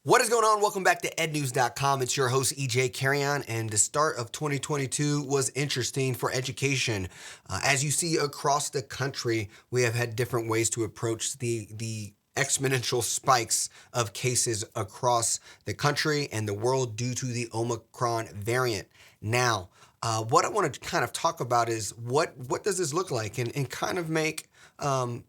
What is going on? Welcome back to ednews.com. It's your host, EJ Carrion, and the start of 2022 was interesting for education. As you see across the country, we have had different ways to approach the exponential spikes of cases across the country and the world due to the Omicron variant. Now, what I want to kind of talk about is what does this look like and kind of make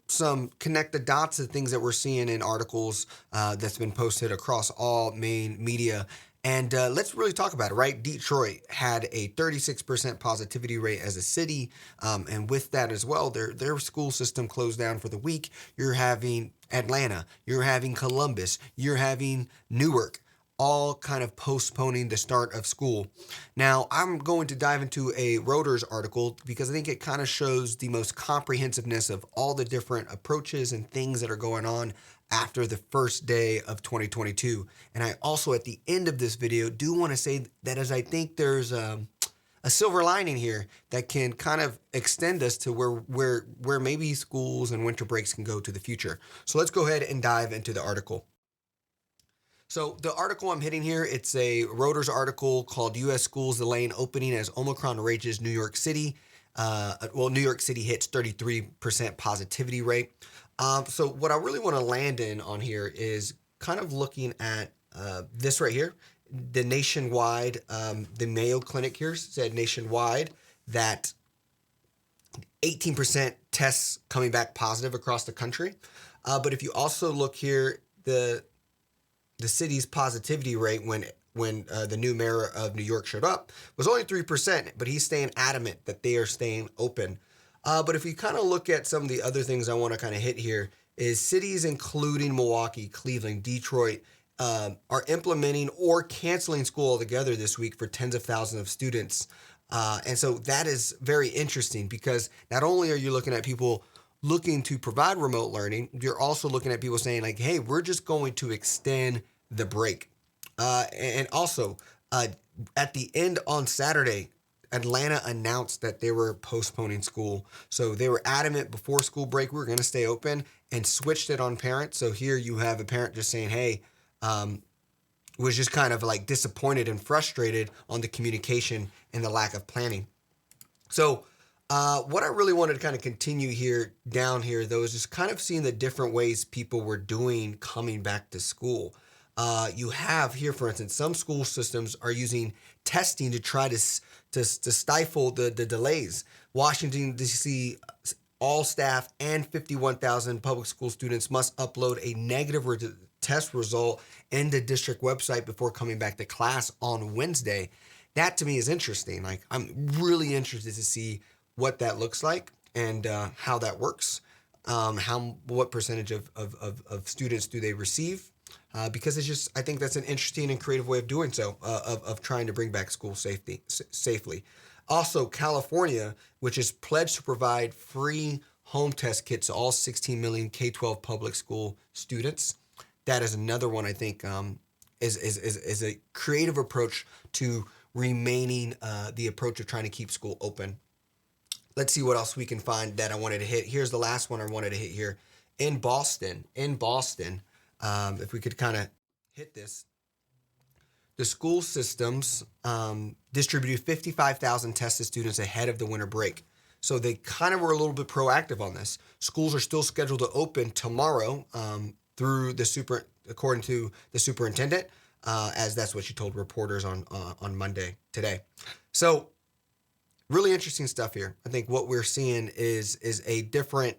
some connect the dots to things that we're seeing in articles that's been posted across all main media. And let's really talk about it, right? Detroit had a 36% positivity rate as a city. And with that as well, their school system closed down for the week. You're having Atlanta, you're having Columbus, you're having Newark, all kind of postponing the start of school. Now, I'm going to dive into a Reuters article because I think it kind of shows the most comprehensiveness of all the different approaches and things that are going on after the first day of 2022. And I also, at the end of this video, do want to say that as I think there's a silver lining here that can kind of extend us to where maybe schools and winter breaks can go to the future. So let's go ahead and dive into the article. So the article I'm hitting here, it's a Reuters article called U.S. Schools Delaying Opening as Omicron Rages New York City. New York City hits 33% positivity rate. So what I really want to land in on here is kind of looking at this right here. The nationwide, the Mayo Clinic here said nationwide that 18% tests coming back positive across the country. But if you also look here, the city's positivity rate when the new mayor of New York showed up was only 3%, but he's staying adamant that they are staying open. But if you kind of look at some of the other things I want to kind of hit here is cities including Milwaukee, Cleveland, Detroit are implementing or canceling school altogether this week for tens of thousands of students. And so that is very interesting because not only are you looking at people looking to provide remote learning, you're also looking at people saying like, hey, we're just going to extend the break. And also, at the end on Saturday, Atlanta announced that they were postponing school. So they were adamant before school break, we were going to stay open and switched it on parents. So here you have a parent just saying, hey, was just kind of like disappointed and frustrated on the communication and the lack of planning. So what I really wanted to kind of continue down here, though, is just kind of seeing the different ways people were doing coming back to school. You have here, for instance, some school systems are using testing to try to stifle the delays. Washington, D.C., all staff and 51,000 public school students must upload a negative test result in the district website before coming back to class on Wednesday. That to me is interesting. Like, I'm really interested to see what that looks like and how that works. What percentage of students do they receive? Because it's just, I think that's an interesting and creative way of doing so, of trying to bring back school safely. Also, California, which is pledged to provide free home test kits to all 16 million K-12 public school students. That is another one I think is a creative approach to remaining the approach of trying to keep school open. Let's see what else we can find that I wanted to hit. Here's the last one I wanted to hit here. In Boston, if we could kind of hit this, the school systems distributed 55,000 tests to students ahead of the winter break. So they kind of were a little bit proactive on this. Schools are still scheduled to open tomorrow according to the superintendent, as that's what she told reporters on Monday today. So really interesting stuff here. I think what we're seeing is a different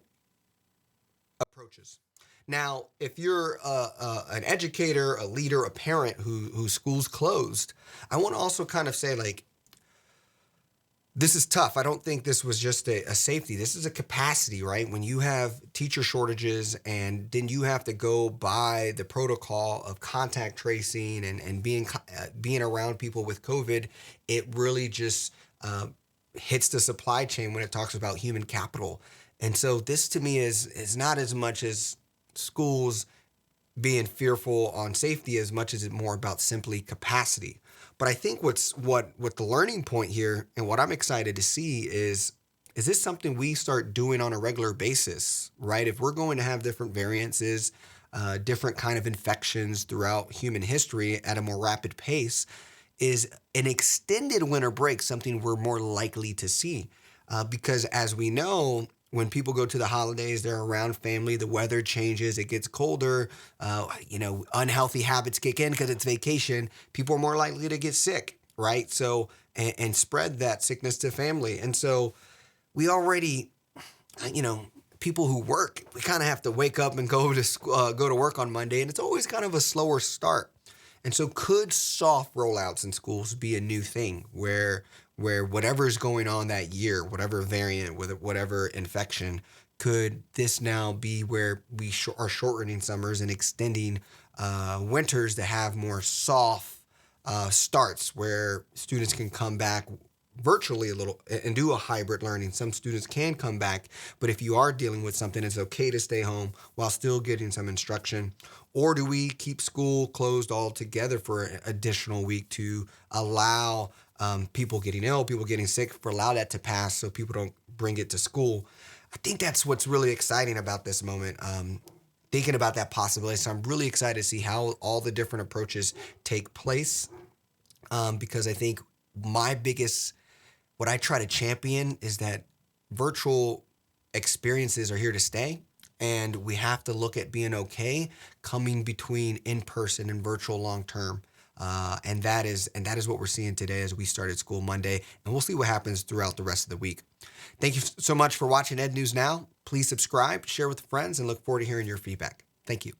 approaches. Now, if you're an educator, a leader, a parent whose school's closed, I want to also kind of say, like, this is tough. I don't think this was just a safety. This is a capacity, right? When you have teacher shortages and then you have to go by the protocol of contact tracing and being around people with COVID, it really just hits the supply chain when it talks about human capital. And so this to me is not as much as schools being fearful on safety as much as it's more about simply capacity. But I think what the learning point here and what I'm excited to see is this something we start doing on a regular basis, right? If we're going to have different variances, different kind of infections throughout human history at a more rapid pace, is an extended winter break something we're more likely to see? Because as we know, when people go to the holidays, they're around family, the weather changes, it gets colder, unhealthy habits kick in because it's vacation. People are more likely to get sick, right? So, and spread that sickness to family. And so we already, people who work, we kind of have to wake up and go to school, go to work on Monday, and it's always kind of a slower start. And so, could soft rollouts in schools be a new thing where whatever's going on that year, whatever variant, with whatever infection, could this now be where we are shortening summers and extending winters to have more soft starts where students can come back virtually a little and do a hybrid learning? Some students can come back, but if you are dealing with something, it's okay to stay home while still getting some instruction. Or do we keep school closed altogether for an additional week to allow people getting ill, people getting sick, for allow that to pass so people don't bring it to school? I think that's what's really exciting about this moment. Thinking about that possibility. So I'm really excited to see how all the different approaches take place, because I think what I try to champion is that virtual experiences are here to stay, and we have to look at being okay coming between in-person and virtual long-term. And that is what we're seeing today as we started school Monday, and we'll see what happens throughout the rest of the week. Thank you so much for watching Ed News Now. Please subscribe, share with friends, and look forward to hearing your feedback. Thank you.